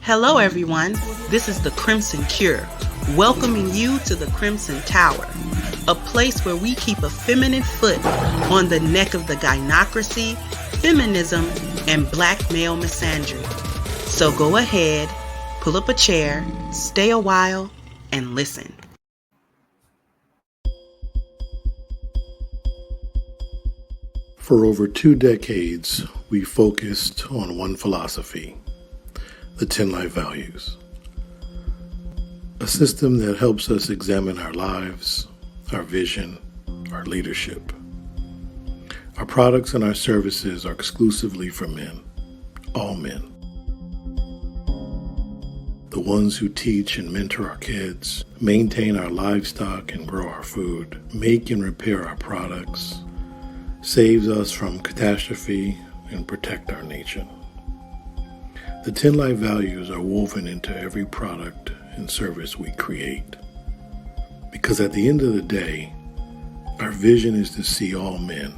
Hello, everyone. This is the Crimson Cure, welcoming you to the Crimson Tower, a place where we keep a feminine foot on the neck of the gynocracy, feminism, and black male misandry. So go ahead, pull up a chair, stay a while, and listen. For over 2 decades, we focused on one philosophy, the 10 life values. A system that helps us examine our lives, our vision, our leadership. Our products and our services are exclusively for men, all men. The ones who teach and mentor our kids, maintain our livestock and grow our food, make and repair our products, saves us from catastrophe and protect our nation. The 10 life values are woven into every product and service we create. Because at the end of the day, our vision is to see all men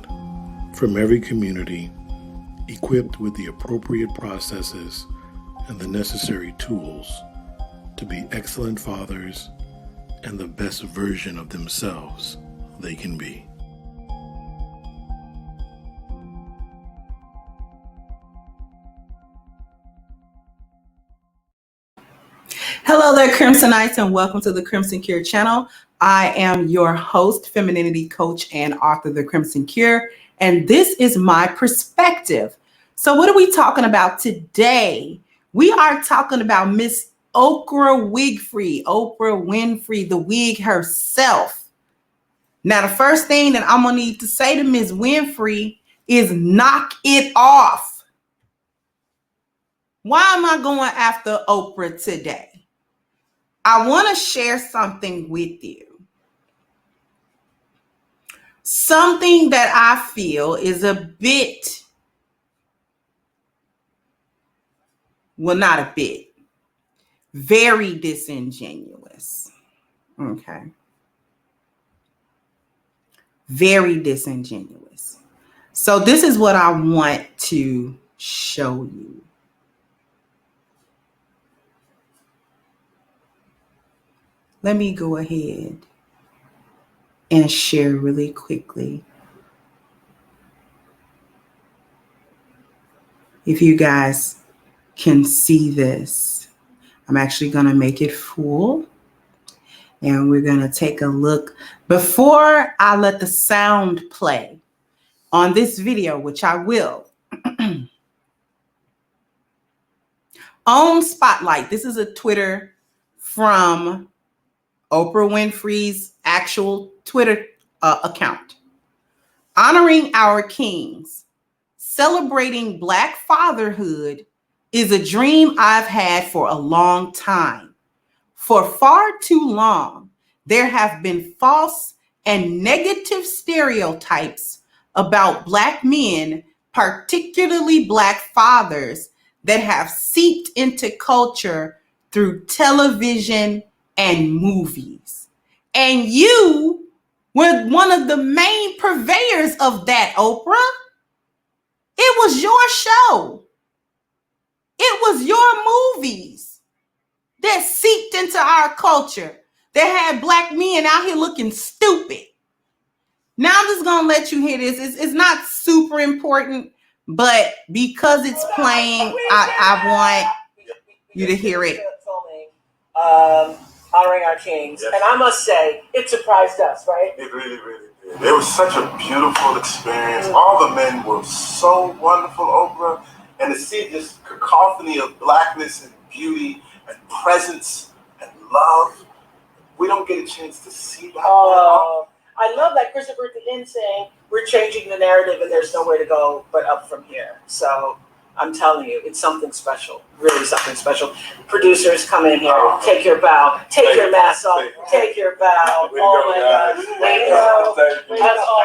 from every community equipped with the appropriate processes and the necessary tools to be excellent fathers and the best version of themselves they can be. Hello there, Crimsonites, and welcome to the Crimson Cure channel. I am your host, femininity coach, and author of The Crimson Cure, and this is my perspective. So what are we talking about today? We are talking about Miss Oprah Winfrey, the wig herself. Now, the first thing that I'm going to need to say to Miss Winfrey is knock it off. Why am I going after Oprah today? I want to share something with you. Something that I feel is a bit, well, not a bit, very disingenuous. Okay. Very disingenuous. So this is what I want to show you. Let me go ahead and share really quickly. If you guys can see this, I'm actually going to make it full. And we're going to take a look. Before I let the sound play on this video, which I will, on Spotlight, this is a Twitter from Oprah Winfrey's actual Twitter account. Honoring our kings, celebrating Black fatherhood is a dream I've had for a long time. For far too long, there have been false and negative stereotypes about Black men, particularly Black fathers, that have seeped into culture through television and movies. And you were one of the main purveyors of that, Oprah. It was your show. It was your movies that seeped into our culture, that had Black men out here looking stupid. Now I'm just going to let you hear this. It's not super important, but because it's playing, I want you to hear it. Honoring our kings. Yes. And I must say, it surprised us, right? It really, really did. It was such a beautiful experience. All the men were so wonderful, Oprah. And to see this cacophony of Blackness and beauty and presence and love, we don't get a chance to see that. I love that Christopher at the end saying, we're changing the narrative and there's nowhere to go but up from here. So I'm telling you, it's something special, really something special. Producers, come in here, take your bow, take your mask off, take your bow. Oh my God. Thank you. That's all.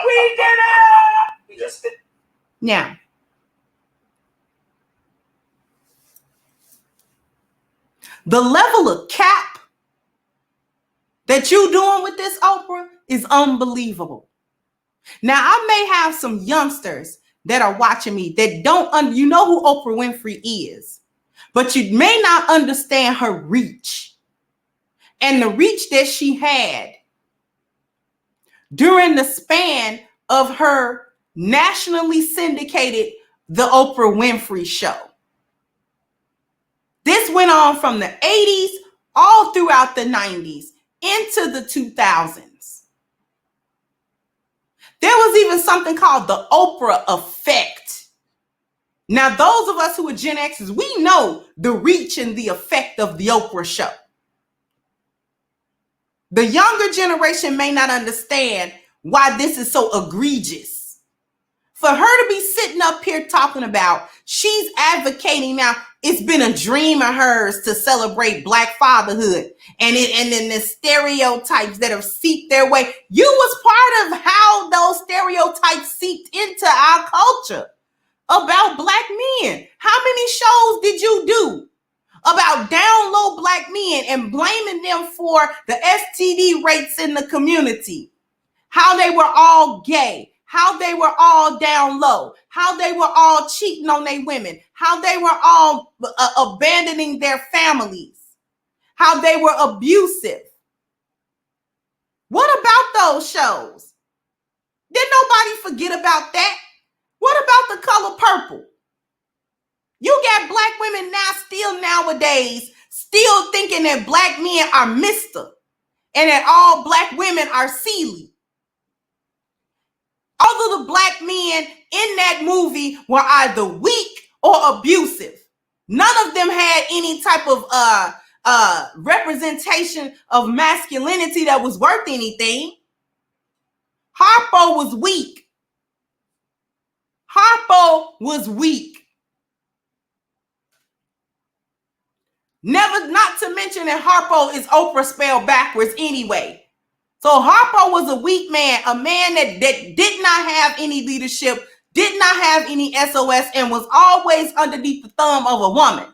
We did it! We just did. Now, the level of cap that you doing with this, Oprah, is unbelievable. Now, I may have some youngsters that are watching me that don't, you know who Oprah Winfrey is, but you may not understand her reach and the reach that she had during the span of her nationally syndicated The Oprah Winfrey Show. This went on from the 80s all throughout the 90s into the 2000s. There was even something called the Oprah effect. Now, those of us who are Gen Xers, we know the reach and the effect of the Oprah Show. The younger generation may not understand why this is so egregious. For her to be sitting up here talking about she's advocating now, it's been a dream of hers to celebrate Black fatherhood and then the stereotypes that have seeped their way. You was part of how those stereotypes seeped into our culture about Black men. How many shows did you do about down low Black men and blaming them for the STD rates in the community? How they were all gay, how they were all down low, how they were all cheating on their women, how they were all abandoning their families, how they were abusive. What about those shows? Did nobody forget about that? What about The Color Purple? You got Black women now still nowadays still thinking that Black men are Mr. and that all Black women are Celie. All of the Black men in that movie were either weak or abusive. None of them had any type of representation of masculinity that was worth anything. Harpo was weak. Harpo was weak. Never, not to mention that Harpo is Oprah spelled backwards anyway. So Harpo was a weak man, a man that did not have any leadership, did not have any SOS, and was always underneath the thumb of a woman.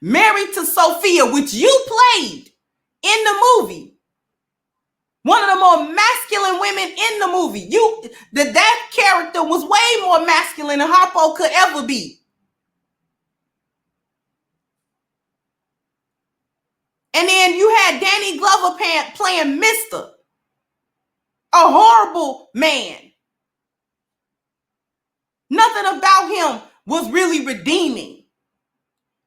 Married to Sophia, which you played in the movie. One of the more masculine women in the movie. That character was way more masculine than Harpo could ever be. And then you had Danny Glover playing Mr. A horrible man. Nothing about him was really redeeming.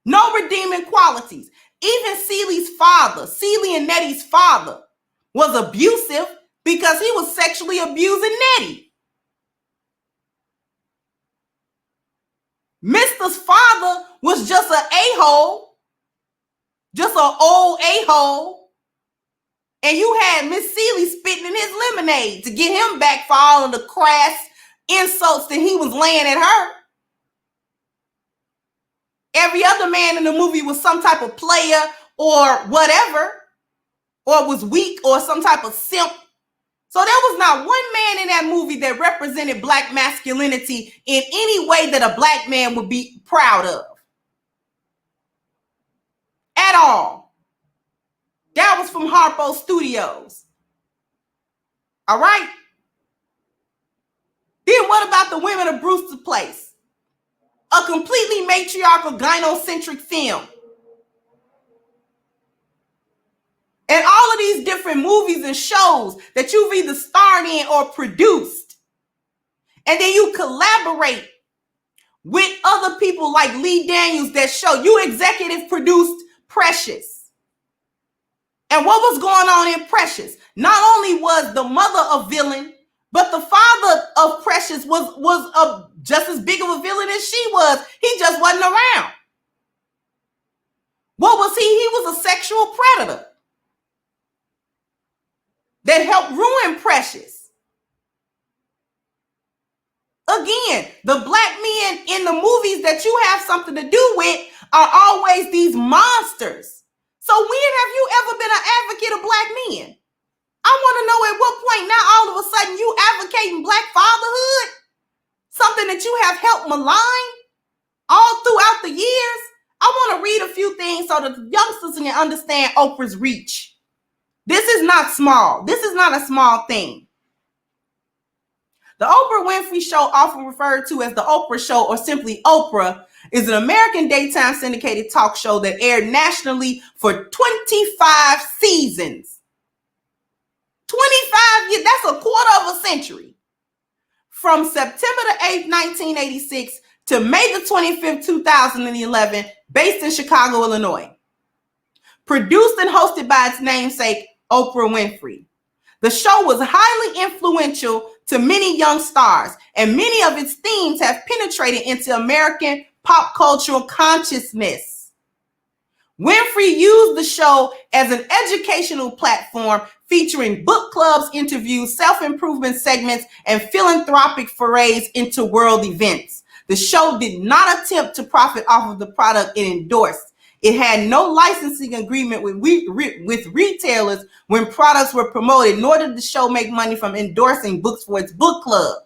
No redeeming qualities. Even Celie and Nettie's father, was abusive because he was sexually abusing Nettie. Mr.'s father was just an a-hole, just an old a-hole. And you had Miss Celie spitting in his lemonade to get him back for all of the crass insults that he was laying at her. Every other man in the movie was some type of player or whatever, or was weak or some type of simp. So there was not one man in that movie that represented Black masculinity in any way that a Black man would be proud of. At all. That was from Harpo Studios. All right? Then what about the women of Brewster's Place? A completely matriarchal, gynocentric film. And all of these different movies and shows that you've either starred in or produced. And then you collaborate with other people like Lee Daniels that show you executive produced Precious. And what was going on in Precious? Not only was the mother a villain, but the father of Precious was just as big of a villain as she was. He just wasn't around. What was he? He was a sexual predator that helped ruin Precious. Again, the Black men in the movies that you have something to do with are always these monsters. So when have you ever been an advocate of Black men? I want to know at what point now all of a sudden you advocating Black fatherhood? Something that you have helped malign all throughout the years? I want to read a few things so that the youngsters can understand Oprah's reach. This is not small. This is not a small thing. The Oprah Winfrey Show, often referred to as the Oprah Show or simply Oprah, is an American daytime syndicated talk show that aired nationally for 25 seasons. 25 years, that's a quarter of a century. From September the 8th, 1986 to May the 25th, 2011, based in Chicago, Illinois. Produced and hosted by its namesake, Oprah Winfrey. The show was highly influential to many young stars, and many of its themes have penetrated into American pop cultural consciousness. Winfrey used the show as an educational platform featuring book clubs, interviews, self-improvement segments, and philanthropic forays into world events. The show did not attempt to profit off of the product it endorsed. It had no licensing agreement with retailers when products were promoted, nor did the show make money from endorsing books for its book club.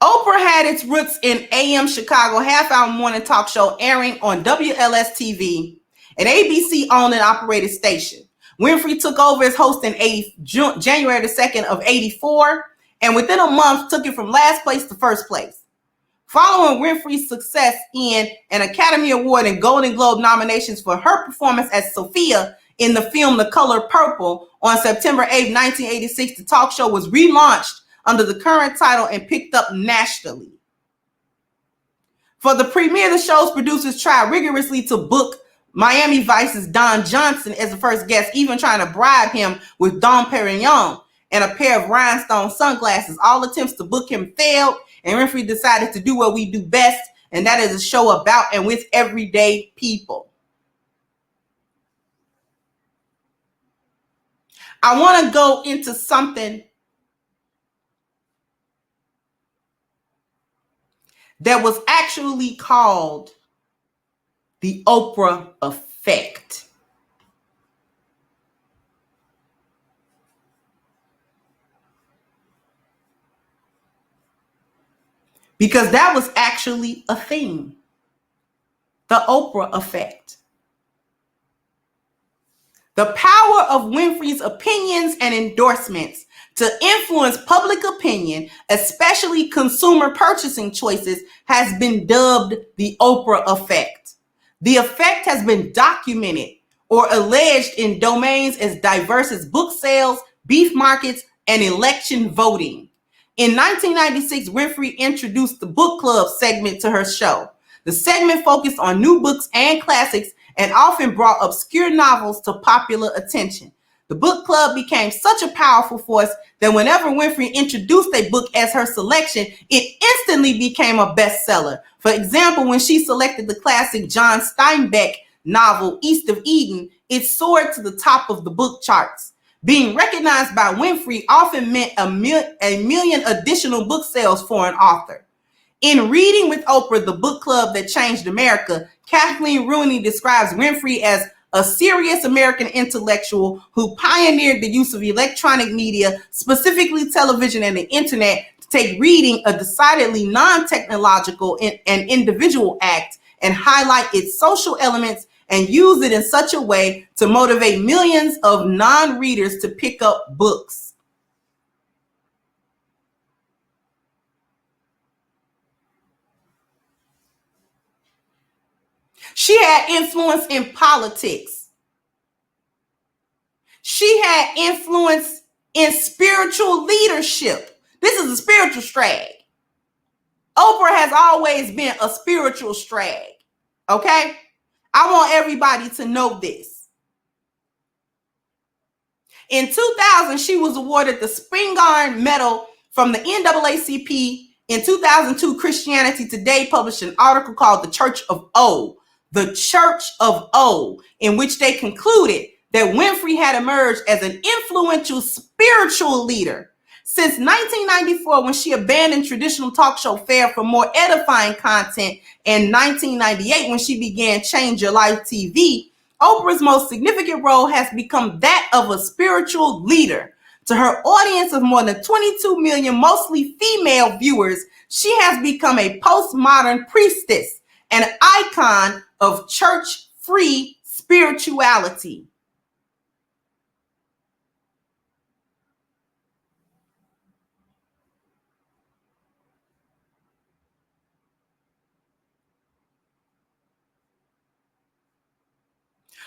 Oprah had its roots in AM Chicago half-hour morning talk show airing on WLS-TV, an ABC-owned and operated station. Winfrey took over as host in January the 2nd of 84, and within a month took it from last place to first place. Following Winfrey's success in an Academy Award and Golden Globe nominations for her performance as Sophia in the film The Color Purple on September 8, 1986, the talk show was relaunched under the current title and picked up nationally. For the premiere, the show's producers tried rigorously to book Miami Vice's Don Johnson as the first guest, even trying to bribe him with Dom Perignon and a pair of rhinestone sunglasses. All attempts to book him failed, and Winfrey decided to do what we do best, and that is a show about and with everyday people. I want to go into something that was actually called the Oprah effect. Because that was actually a thing. The Oprah effect. The power of Winfrey's opinions and endorsements to influence public opinion, especially consumer purchasing choices, has been dubbed the Oprah effect. The effect has been documented or alleged in domains as diverse as book sales, beef markets, and election voting. In 1996, Winfrey introduced the book club segment to her show. The segment focused on new books and classics and often brought obscure novels to popular attention. The book club became such a powerful force that whenever Winfrey introduced a book as her selection, it instantly became a bestseller. For example, when she selected the classic John Steinbeck novel, East of Eden, it soared to the top of the book charts. Being recognized by Winfrey often meant a million additional book sales for an author. In Reading with Oprah, the book club that changed America, Kathleen Rooney describes Winfrey as a serious American intellectual who pioneered the use of electronic media, specifically television and the internet, to take reading, a decidedly non-technological and individual act, and highlight its social elements and use it in such a way to motivate millions of non-readers to pick up books. She had influence in politics. She had influence in spiritual leadership. This is a spiritual strag. Oprah has always been a spiritual strag. Okay? I want everybody to know this. In 2000, she was awarded the Spingarn Medal from the NAACP. In 2002, Christianity Today published an article called The Church of O, in which they concluded that Winfrey had emerged as an influential spiritual leader. Since 1994, when she abandoned traditional talk show fare for more edifying content, and 1998, when she began Change Your Life TV, Oprah's most significant role has become that of a spiritual leader. To her audience of more than 22 million, mostly female viewers, she has become a postmodern priestess, an icon of church-free spirituality.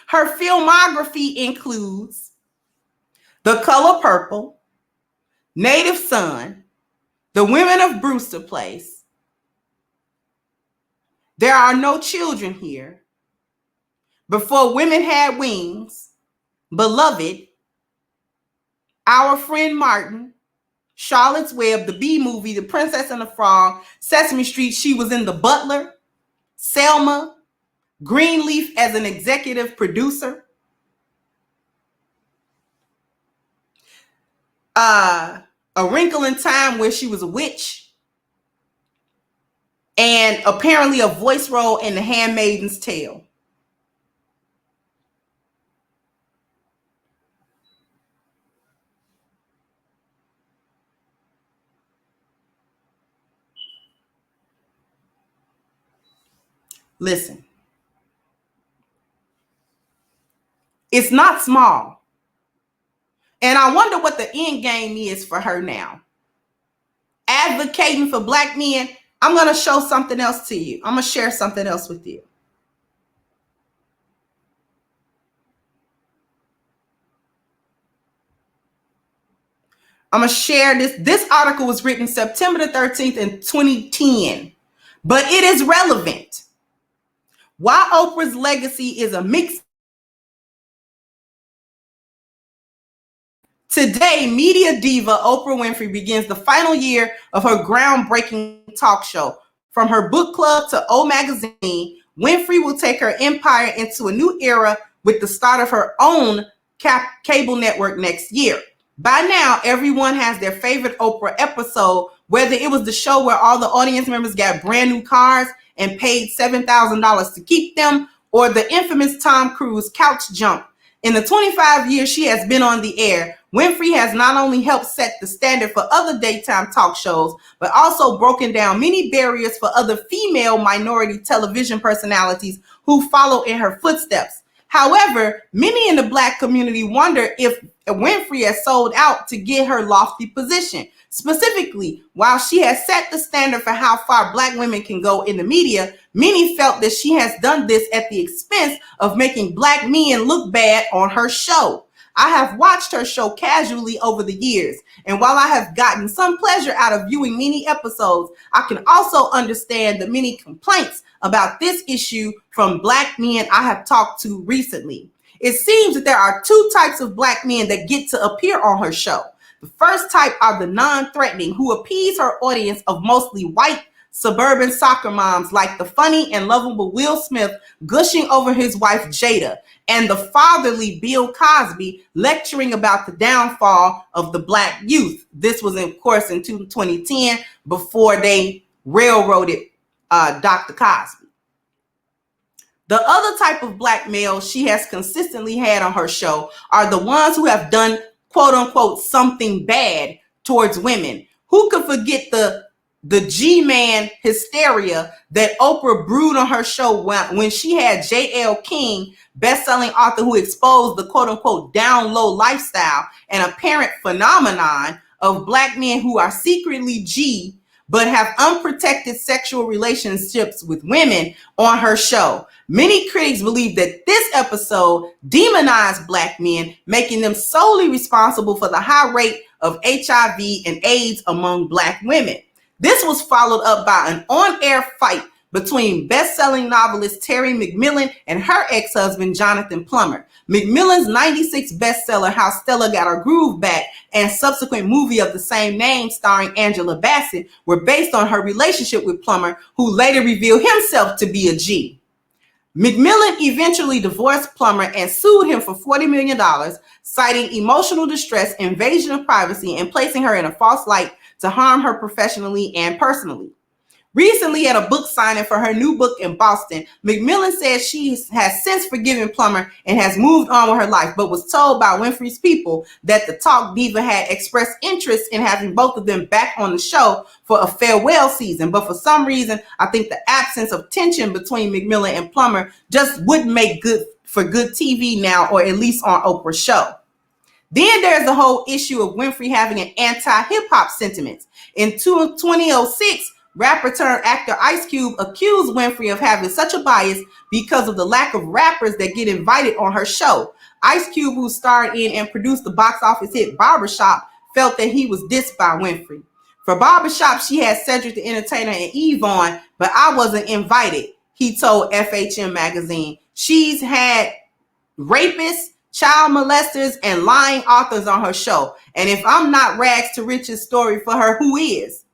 Her filmography includes The Color Purple, Native Son, The Women of Brewster Place, There Are No Children Here, Before Women Had Wings, Beloved, Our Friend Martin, Charlotte's Web, The Bee Movie, The Princess and the Frog, Sesame Street, she was in The Butler, Selma, Greenleaf as an executive producer, A Wrinkle in Time where she was a witch, and apparently a voice role in The Handmaid's Tale. Listen, it's not small. And I wonder what the end game is for her now. Advocating for Black men, I'm going to show something else to you. I'm going to share something else with you. I'm going to share this. This article was written September the 13th in 2010, but it is relevant. Why Oprah's legacy is a mix. Today, media diva Oprah Winfrey begins the final year of her groundbreaking talk show. From her book club to O Magazine, Winfrey will take her empire into a new era with the start of her own cable network next year. By now, everyone has their favorite Oprah episode, whether it was the show where all the audience members got brand new cars and paid $7,000 to keep them, or the infamous Tom Cruise couch jump. In the 25 years she has been on the air, Winfrey has not only helped set the standard for other daytime talk shows, but also broken down many barriers for other female minority television personalities who follow in her footsteps. However, many in the Black community wonder if Winfrey has sold out to get her lofty position. Specifically, while she has set the standard for how far Black women can go in the media, many felt that she has done this at the expense of making Black men look bad on her show. I have watched her show casually over the years, and while I have gotten some pleasure out of viewing many episodes, I can also understand the many complaints about this issue from Black men I have talked to recently. It seems that there are two types of Black men that get to appear on her show. The first type are the non-threatening, who appease her audience of mostly white suburban soccer moms like the funny and lovable Will Smith gushing over his wife Jada, and the fatherly Bill Cosby lecturing about the downfall of the Black youth. This was, of course, in 2010, before they railroaded Dr. Cosby. The other type of Black male she has consistently had on her show are the ones who have done, quote unquote, something bad towards women. Who could forget the G-man hysteria that Oprah brewed on her show when she had J.L. King, best-selling author who exposed the quote-unquote down-low lifestyle and apparent phenomenon of Black men who are secretly G but have unprotected sexual relationships with women on her show. Many critics believe that this episode demonized Black men, making them solely responsible for the high rate of HIV and AIDS among Black women. This was followed up by an on-air fight between best-selling novelist Terry McMillan and her ex-husband, Jonathan Plummer. McMillan's 96 bestseller, How Stella Got Her Groove Back, and subsequent movie of the same name starring Angela Bassett were based on her relationship with Plummer, who later revealed himself to be a G. McMillan eventually divorced Plummer and sued him for $40 million, citing emotional distress, invasion of privacy, and placing her in a false light to harm her professionally and personally. Recently, at a book signing for her new book in Boston, McMillan said she has since forgiven Plummer and has moved on with her life, but was told by Winfrey's people that the talk diva had expressed interest in having both of them back on the show for a farewell season. But for some reason, I think the absence of tension between McMillan and Plummer just wouldn't make good for good TV now, or at least on Oprah's show. Then there's the whole issue of Winfrey having an anti-hip-hop sentiment. In 2006, rapper turned actor Ice Cube accused Winfrey of having such a bias because of the lack of rappers that get invited on her show. Ice Cube, who starred in and produced the box office hit Barbershop, felt that he was dissed by Winfrey. For Barbershop, she had Cedric the Entertainer and Eve on, but I wasn't invited, he told FHM magazine. She's had rapists, child molesters, and lying authors on her show. And if I'm not rags to riches story for her, who is?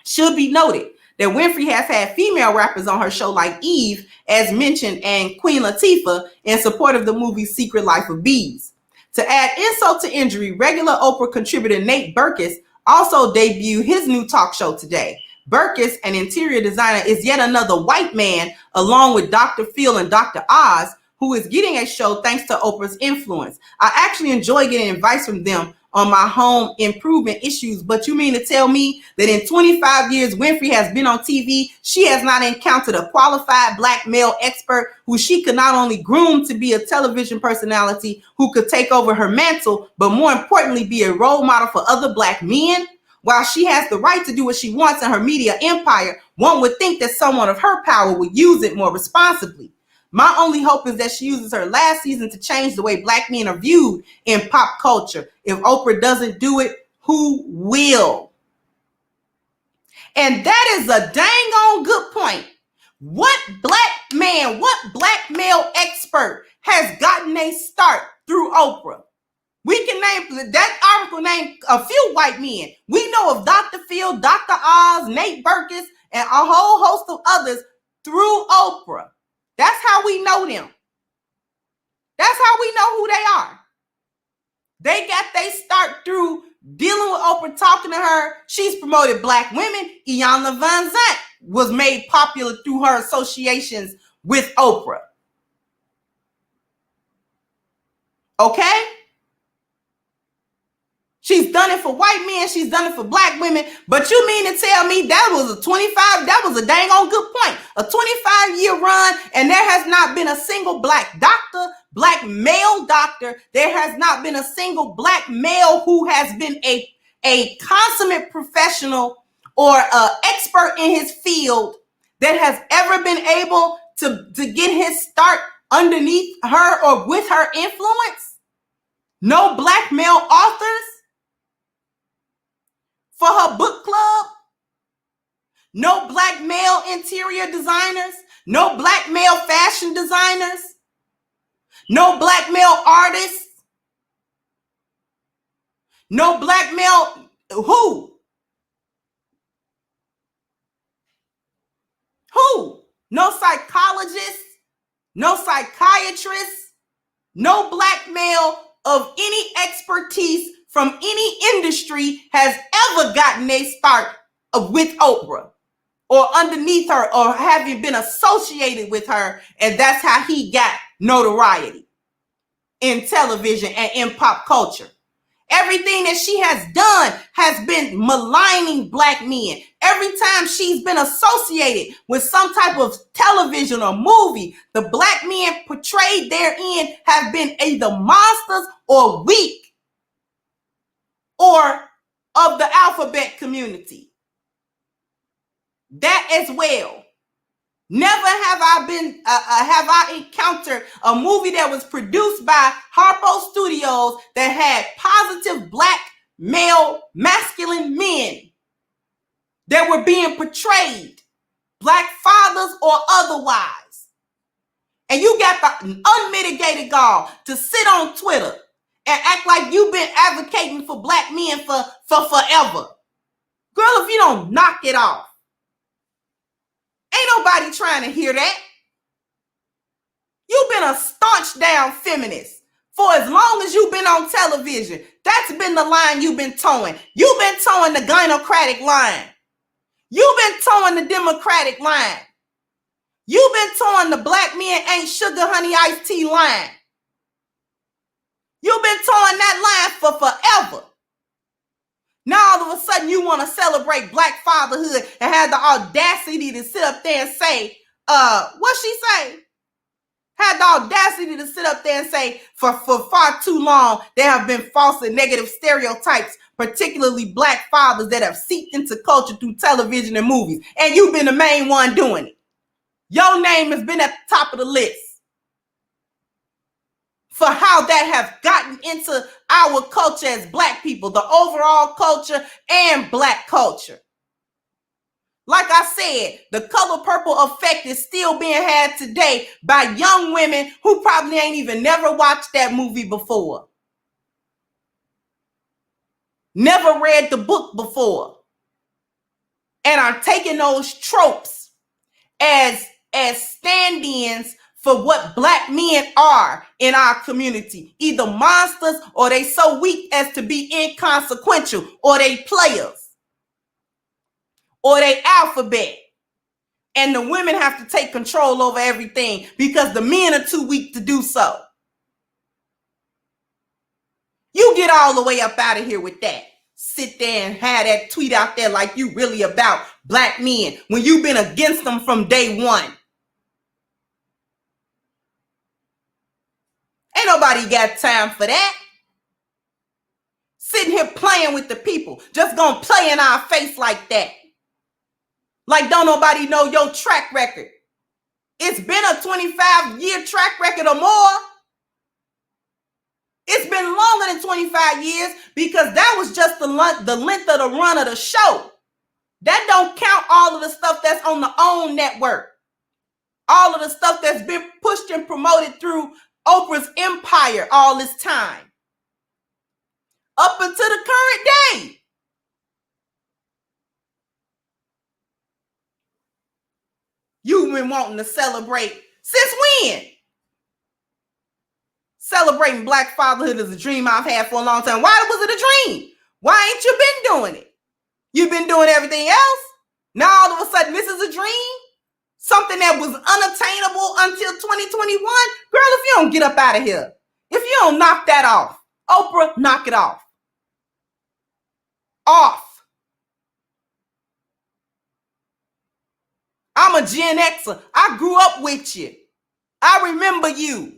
Should be noted that Winfrey has had female rappers on her show like Eve, as mentioned, and Queen Latifah in support of the movie Secret Life of Bees. To add insult to injury, regular Oprah contributor Nate Berkus also debuted his new talk show today. Berkus, an interior designer, is yet another white man, along with Dr. Phil and Dr. Oz, who is getting a show thanks to Oprah's influence. I actually enjoy getting advice from them on my home improvement issues, but you mean to tell me that in 25 years Winfrey has been on TV, she has not encountered a qualified black male expert who she could not only groom to be a television personality who could take over her mantle, but more importantly be a role model for other black men? While she has the right to do what she wants in her media empire, one would think that someone of her power would use it more responsibly. My only hope is that she uses her last season to change the way black men are viewed in pop culture. If Oprah doesn't do it, who will? And that is a dang on good point. What black man, what black male expert has gotten a start through Oprah? We can name that article, name a few white men. We know of Dr. Phil, Dr. Oz, Nate Berkus, and a whole host of others through Oprah. That's how we know them. That's how we know who they are. They got their start through dealing with Oprah, talking to her. She's promoted black women. Iyanla Vanzant was made popular through her associations with Oprah. Okay? She's done it for white men. She's done it for black women. But you mean to tell me that was that was a dang on good point. A 25-year run, and there has not been a single black doctor, black male doctor. There has not been a single black male who has been a consummate professional or an expert in his field that has ever been able to get his start underneath her or with her influence. No black male authors for her book club, no black male interior designers, no black male fashion designers, no black male artists, no black male who? Who? No psychologists, no psychiatrists, no black male of any expertise from any industry has ever gotten a start with Oprah or underneath her or having been associated with her. And that's how he got notoriety in television and in pop culture. Everything that she has done has been maligning black men. Every time she's been associated with some type of television or movie, the black men portrayed therein have been either monsters or weak or of the alphabet community. That as well. Never have I encountered a movie that was produced by Harpo Studios that had positive black male masculine men that were being portrayed, black fathers or otherwise. And you got the unmitigated gall to sit on Twitter and act like you've been advocating for black men for forever. Girl, if you don't knock it off. Ain't nobody trying to hear that. You've been a staunch down feminist for as long as you've been on television. That's been the line you've been towing. You've been towing the gynocratic line. You've been towing the democratic line. You've been towing the black men ain't sugar honey iced tea line. You've been towing that line for forever. Now all of a sudden you want to celebrate black fatherhood and have the audacity to sit up there and say, what she say? had the audacity to sit up there and say, for far too long, there have been false and negative stereotypes, particularly Black fathers, that have seeped into culture through television and movies. And you've been the main one doing it. Your name has been at the top of the list for how that have gotten into our culture as Black people, the overall culture and Black culture. Like I said, the color purple effect is still being had today by young women who probably ain't even never watched that movie before. Never read the book before. And are taking those tropes as stand-ins for what Black men are in our community. Either monsters, or they so weak as to be inconsequential, or they players, or they alphabet. And the women have to take control over everything because the men are too weak to do so. You get all the way up out of here with that. Sit there and have that tweet out there like you really about Black men when you've been against them from day one. Ain't nobody got time for that. Sitting here playing with the people, just gonna play in our face like that. Like don't nobody know your track record. It's been a 25-year track record or more. It's been longer than 25 years because that was just the length of the run of the show. That don't count all of the stuff that's on the OWN network. All of the stuff that's been pushed and promoted through Oprah's empire all this time. Up until the current day. You've been wanting to celebrate since when? Celebrating Black fatherhood is a dream I've had for a long time. Why was it a dream? Why ain't you been doing it? You've been doing everything else. Now all of a sudden this is a dream? Something that was unattainable until 2021? Girl, if you don't get up out of here, if you don't knock that off, Oprah, knock it off. Off. I'm a Gen Xer. I grew up with you. I remember you.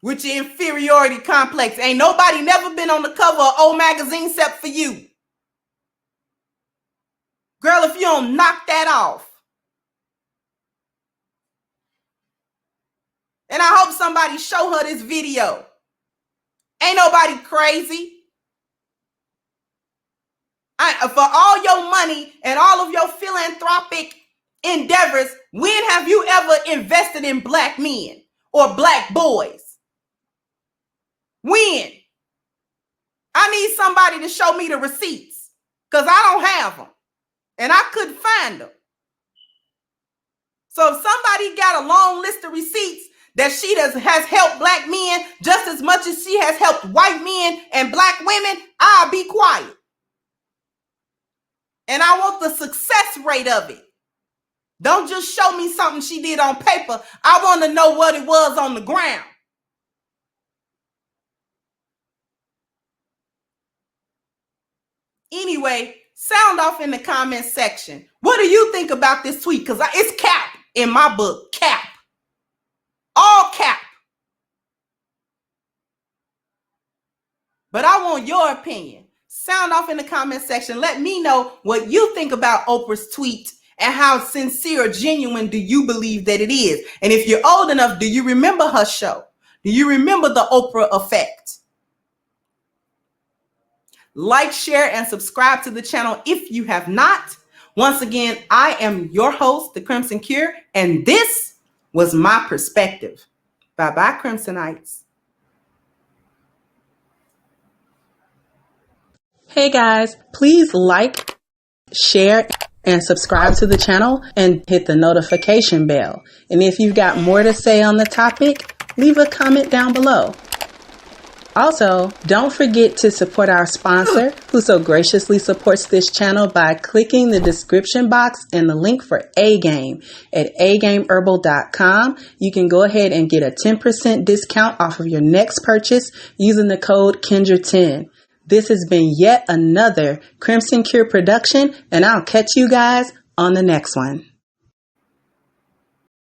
With your inferiority complex. Ain't nobody never been on the cover of old magazine except for you. Girl, if you don't knock that off. And I hope somebody show her this video. Ain't nobody crazy. For all your money and all of your philanthropic endeavors, when have you ever invested in Black men or Black boys? When? I need somebody to show me the receipts because I don't have them and I couldn't find them. So if somebody got a long list of receipts that she has helped Black men just as much as she has helped white men and Black women, I'll be quiet. And I want the success rate of it. Don't just show me something she did on paper. I want to know what it was on the ground. Anyway, sound off in the comment section. What do you think about this tweet? Because it's cap in my book. Cap. All cap. But I want your opinion. Sound off in the comment section. Let me know what you think about Oprah's tweet and how sincere or genuine do you believe that it is. And if you're old enough, do you remember her show? Do you remember the Oprah effect? Like, share, and subscribe to the channel if you have not. Once again, I am your host, The Crimson Cure, and this was my perspective. Bye-bye, Crimsonites. Hey guys, please like, share, and subscribe to the channel and hit the notification bell. And if you've got more to say on the topic, leave a comment down below. Also, don't forget to support our sponsor, who so graciously supports this channel by clicking the description box and the link for A-Game at agameherbal.com. You can go ahead and get a 10% discount off of your next purchase using the code Kendra10. This has been yet another Crimson Cure production, and I'll catch you guys on the next one.